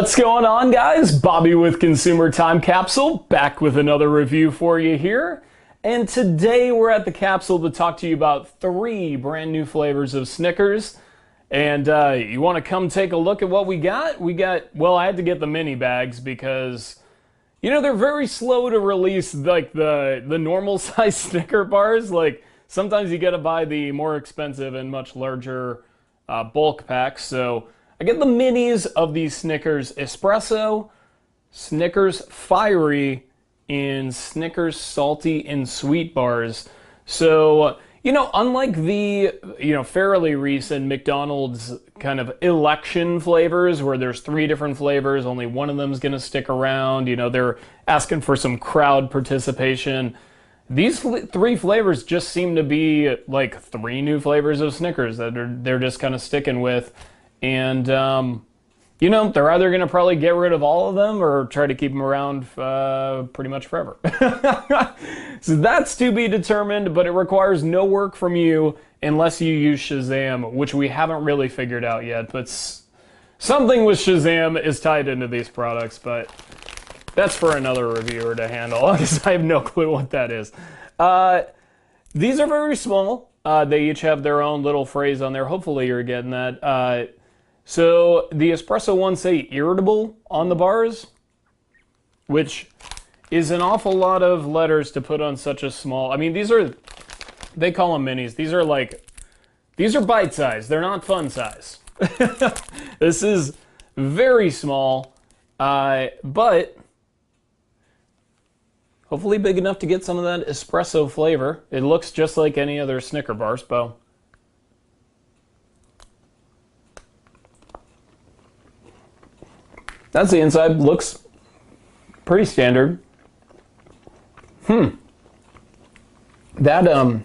What's going on, guys? Bobby with Consumer Time Capsule, back with another review for you here. And today we're at the capsule to talk to you about 3 brand new flavors of Snickers. And you want to come take a look at what we got? Well, I had to get the mini bags because, you know, they're very slow to release like the normal size Snicker bars. Like sometimes you got to buy the more expensive and much larger bulk packs. So I get the minis of the Snickers Espresso, Snickers Fiery, and Snickers Salty and Sweet bars. So, you know, unlike the, fairly recent McDonald's kind of election flavors where there's 3 different flavors, only one of them is going to stick around, you know, they're asking for some crowd participation. These 3 flavors just seem to be like 3 new flavors of Snickers that they're just kind of sticking with. And, you know, they're either going to probably get rid of all of them or try to keep them around pretty much forever. So that's to be determined, but it requires no work from you unless you use Shazam, which we haven't really figured out yet. But something with Shazam is tied into these products, but that's for another reviewer to handle because I have no clue what that is. These are very small. They each have their own little phrase on there. Hopefully you're getting that. So the espresso ones say irritable on the bars, which is an awful lot of letters to put on such a small, I mean, they call them minis. These are bite size. They're not fun size. This is very small, but hopefully big enough to get some of that espresso flavor. It looks just like any other Snicker bar, so. That's the inside. Looks pretty standard. That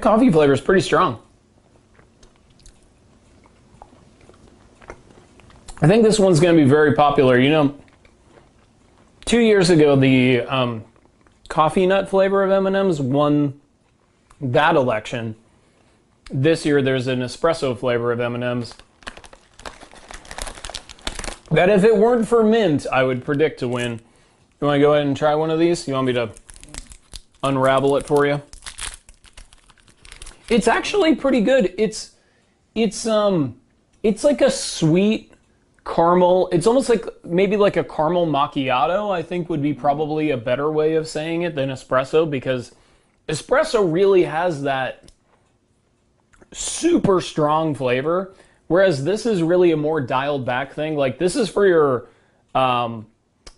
coffee flavor is pretty strong. I think this one's going to be very popular. You know, 2 years ago, the coffee nut flavor of M&Ms won that election. This year, there's an espresso flavor of M&Ms that if it weren't for mint, I would predict to win. You want to go ahead and try one of these? You want me to unravel it for you? It's actually pretty good. It's like a sweet caramel. It's almost like maybe like a caramel macchiato, I think would be probably a better way of saying it than espresso, because espresso really has that super strong flavor. Whereas this is really a more dialed back thing. Like this is for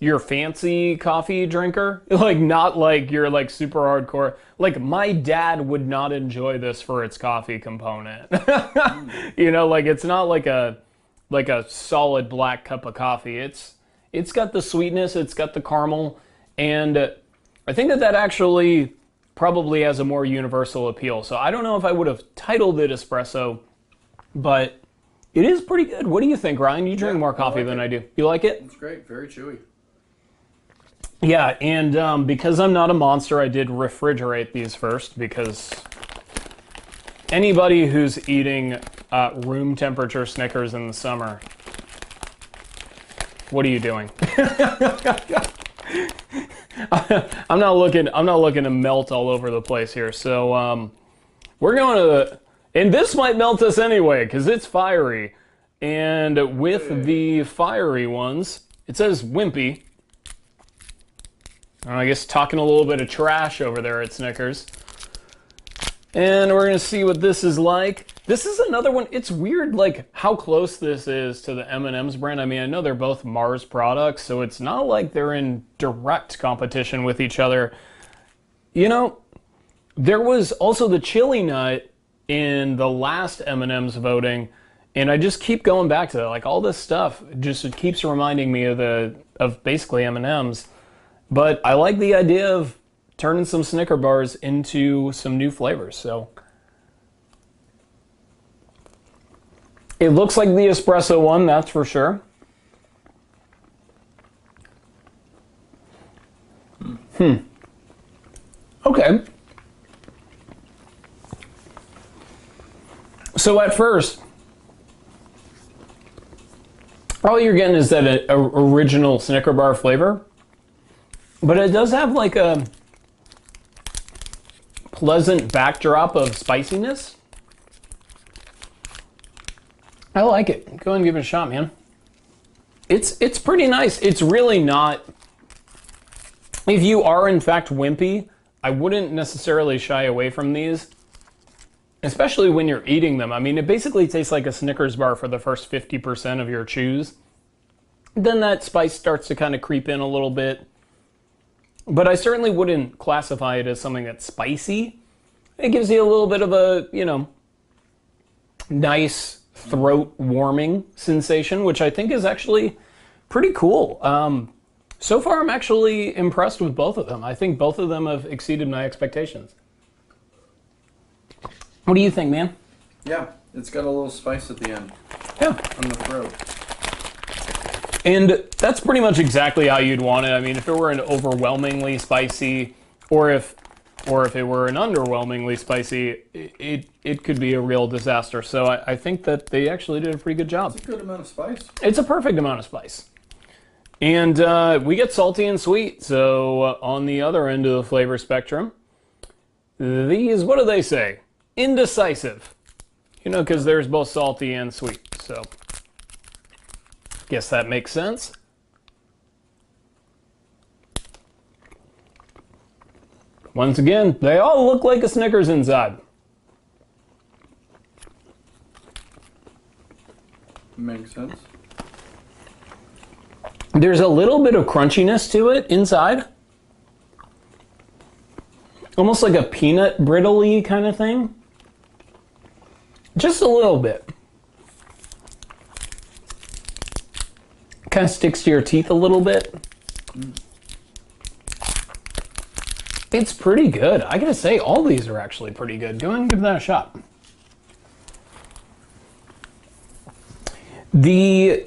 your fancy coffee drinker. Like not like your like super hardcore. Like my dad would not enjoy this for its coffee component. You know, like it's not like a solid black cup of coffee. It's got the sweetness, it's got the caramel, and I think that actually probably has a more universal appeal. So I don't know if I would have titled it espresso, but it is pretty good. What do you think, Ryan? You drink more coffee than I do. You like it? It's great. Very chewy. Yeah, and because I'm not a monster, I did refrigerate these first, because anybody who's eating room temperature Snickers in the summer, what are you doing? I'm not looking to melt all over the place here. So we're going to. And this might melt us anyway, because it's fiery. And with the fiery ones, it says wimpy. I guess talking a little bit of trash over there at Snickers. And we're going to see what this is like. This is another one. It's weird, like, how close this is to the M&Ms brand. I mean, I know they're both Mars products, so it's not like they're in direct competition with each other. You know, there was also the chili nut in the last M&Ms voting, and I just keep going back to that. Like all this stuff just keeps reminding me of basically M&Ms. But I like the idea of turning some Snicker bars into some new flavors. So it looks like the espresso one, that's for sure. Okay. So at first, all you're getting is that original Snicker bar flavor, but it does have like a pleasant backdrop of spiciness. I like it. Go ahead and give it a shot, man. It's pretty nice. It's really not. If you are in fact wimpy, I wouldn't necessarily shy away from these, especially when you're eating them. I mean, it basically tastes like a Snickers bar for the first 50% of your chews. Then that spice starts to kind of creep in a little bit. But I certainly wouldn't classify it as something that's spicy. It gives you a little bit of a, you know, nice throat warming sensation, which I think is actually pretty cool. So far, I'm actually impressed with both of them. I think both of them have exceeded my expectations. What do you think, man? Yeah, it's got a little spice at the end. Yeah. On the throat. And that's pretty much exactly how you'd want it. I mean, if it were an overwhelmingly spicy, or if it were an underwhelmingly spicy, it could be a real disaster. So I think that they actually did a pretty good job. It's a good amount of spice. It's a perfect amount of spice. And we get salty and sweet. So on the other end of the flavor spectrum, these, what do they say? Indecisive. You know, because there's both salty and sweet. So guess that makes sense. Once again, they all look like a Snickers inside. Makes sense. There's a little bit of crunchiness to it inside. Almost like a peanut brittle-y kind of thing. Just a little bit. Kind of sticks to your teeth a little bit. It's pretty good. I gotta say, all these are actually pretty good. Go ahead and give that a shot. The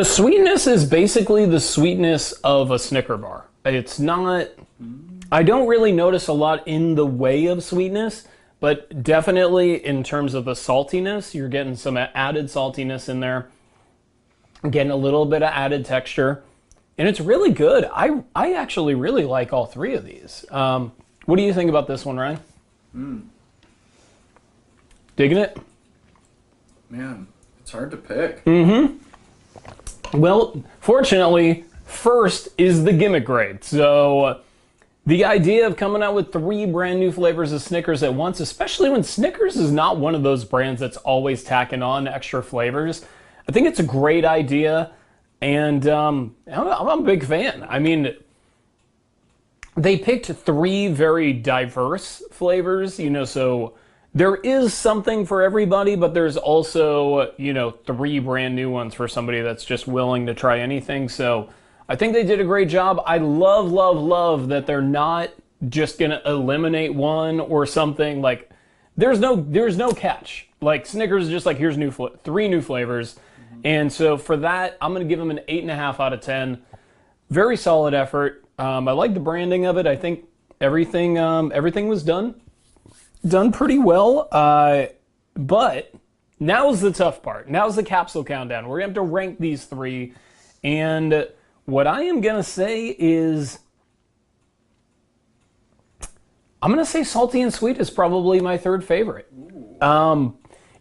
sweetness is basically the sweetness of a Snicker bar. It's not, I don't really notice a lot in the way of sweetness, but definitely in terms of the saltiness, you're getting some added saltiness in there. Getting a little bit of added texture. And it's really good. I actually really like all three of these. What do you think about this one, Ryan? Digging it? Man, it's hard to pick. Well, fortunately, first is the gimmick grade. So the idea of coming out with 3 brand new flavors of Snickers at once, especially when Snickers is not one of those brands that's always tacking on extra flavors, I think it's a great idea. And I'm a big fan. I mean, they picked 3 very diverse flavors, you know, so there is something for everybody, but there's also, you know, 3 brand new ones for somebody that's just willing to try anything. So I think they did a great job. I love, love, love that they're not just going to eliminate one or something. Like, there's no catch. Like, Snickers is just like, here's 3 new flavors. And so for that, I'm going to give them an 8.5 out of 10. Very solid effort. I like the branding of it. I think everything was done pretty well. But now's the tough part. Now's the capsule countdown. We're going to have to rank these 3. And what I am going to say is, I'm going to say salty and sweet is probably my 3rd favorite.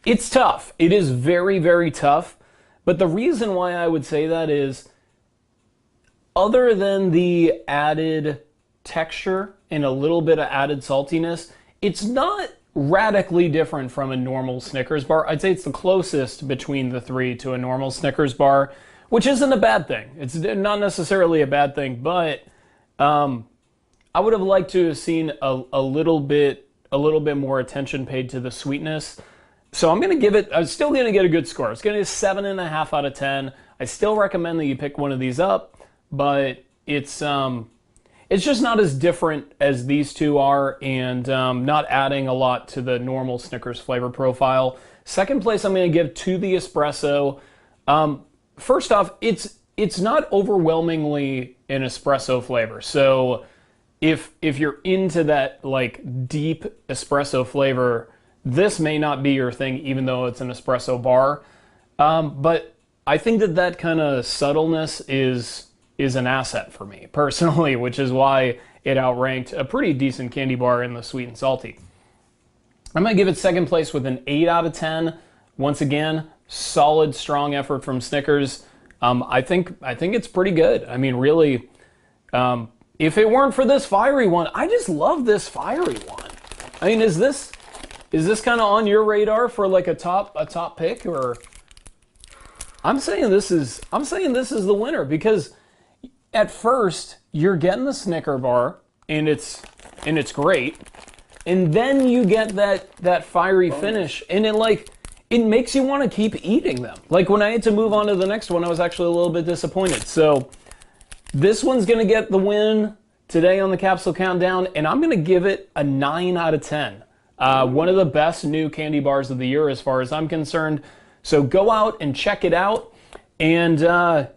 It's tough. It is very, very tough. But the reason why I would say that is, other than the added texture and a little bit of added saltiness, it's not radically different from a normal Snickers bar. I'd say it's the closest between the 3 to a normal Snickers bar, which isn't a bad thing. It's not necessarily a bad thing, but I would have liked to have seen a little bit more attention paid to the sweetness. So I'm still going to get a good score. It's going to be 7.5 out of 10. I still recommend that you pick one of these up, but it's just not as different as these 2 are, and not adding a lot to the normal Snickers flavor profile. Second place I'm going to give to the espresso. First off, it's not overwhelmingly an espresso flavor. So if you're into that like deep espresso flavor, this may not be your thing, even though it's an espresso bar. But I think that kind of subtleness is an asset for me personally, which is why it outranked a pretty decent candy bar in the sweet and salty. I'm going to give it second place with an 8 out of 10. Once again, solid, strong effort from Snickers. I think it's pretty good. I mean, really, if it weren't for this fiery one, I just love this fiery one. I mean, is this kind of on your radar for like a top pick, or? I'm saying this is the winner because at first you're getting the Snicker bar and it's great, and then you get that fiery finish, and it makes you want to keep eating them. Like when I had to move on to the next one, I was actually a little bit disappointed. So this one's gonna get the win today on the Capsule Countdown, and I'm gonna give it a 9 out of 10. One of the best new candy bars of the year as far as I'm concerned. So go out and check it out. And,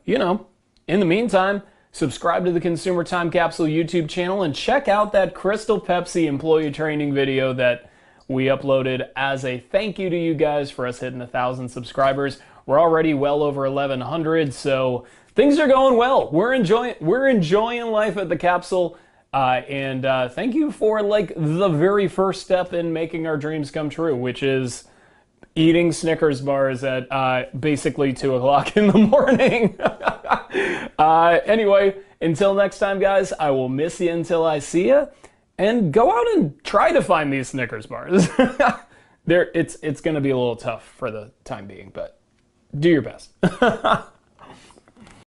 you know, in the meantime, subscribe to the Consumer Time Capsule YouTube channel and check out that Crystal Pepsi employee training video that we uploaded as a thank you to you guys for us hitting 1,000 subscribers. We're already well over 1,100, so things are going well. We're enjoying life at the Capsule. And thank you for like the very first step in making our dreams come true, which is eating Snickers bars at basically 2 o'clock in the morning. Anyway, until next time, guys, I will miss you until I see you. And go out and try to find these Snickers bars. It's going to be a little tough for the time being, but do your best.